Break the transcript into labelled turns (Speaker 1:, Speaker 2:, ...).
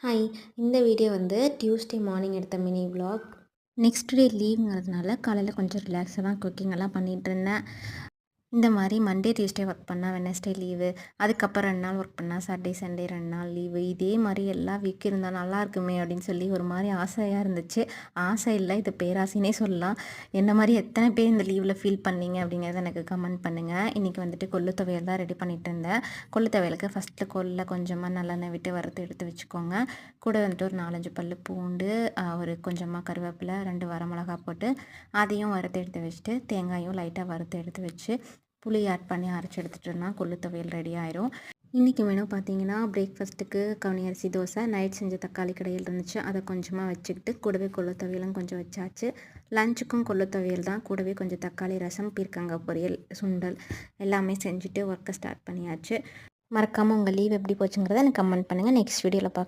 Speaker 1: Hi! இந்த video வந்து Tuesday morning எடுத்த மினி விளாக். நெக்ஸ்ட் டே லீவுங்கிறதுனால காலையில் கொஞ்சம் ரிலாக்ஸாக தான் குக்கிங் எல்லாம் பண்ணிகிட்ருந்தேன். இந்த மாதிரி மண்டே டியூஸ்டே ஒர்க் பண்ணால் வெனஸ்டே லீவு, அதுக்கப்புறம் 2 நாள் ஒர்க் பண்ணால் சாட்டர்டே சண்டே 2 நாள் லீவு. இதே மாதிரி எல்லா வீக் இருந்தால் நல்லா இருக்குமே அப்படின்னு சொல்லி ஒரு மாதிரி ஆசையாக இருந்துச்சு. ஆசை இல்லை, இது பேராசைனே சொல்லலாம். என்ன மாதிரி எத்தனை பேர் இந்த லீவில் ஃபீல் பண்ணீங்க அப்படிங்கிறத எனக்கு கமெண்ட் பண்ணுங்கள். இன்றைக்கி வந்துட்டு கொள்ளு துவையல் தான் ரெடி பண்ணிட்டு இருந்தேன். கொள்ளு துவையலுக்கு ஃபஸ்ட்டு கொல்லை கொஞ்சமாக நல்லெண்ணெய் விட்டு வறுத்து எடுத்து வச்சுக்கோங்க. கூட வந்துட்டு ஒரு 4-5 பல்லு பூண்டு, ஒரு கொஞ்சமாக கருவேப்பிலை, 2 வரமிளகா போட்டு அதையும் வறுத்து எடுத்து வச்சுட்டு, தேங்காயும் லைட்டாக வறுத்து எடுத்து வச்சு புளி ஆட் பண்ணி அரைச்சி எடுத்துட்டோம்னா கொள்ளு துவையல் ரெடி ஆயிரும். இன்றைக்கி மெனு பார்த்தீங்கன்னா, பிரேக்ஃபாஸ்ட்டுக்கு கவுனி அரிசி தோசை, நைட் செஞ்ச தக்காளி கடையில் இருந்துச்சு, அதை கொஞ்சமாக வச்சுக்கிட்டு கூடவே கொள்ளு துவையலும் கொஞ்சம் வச்சாச்சு. லஞ்சுக்கும் கொள்ளு துவையல் தான், கூடவே கொஞ்சம் தக்காளி ரசம், பீர்க்கங்காய் பொரியல், சுண்டல் எல்லாமே செஞ்சுட்டு ஒர்க்கை ஸ்டார்ட் பண்ணியாச்சு. மறக்காமல் உங்கள் லீவ் எப்படி போச்சுங்கிறத எனக்கு கமெண்ட் பண்ணுங்கள். நெக்ஸ்ட் வீடியோவில் பார்க்கலாம்.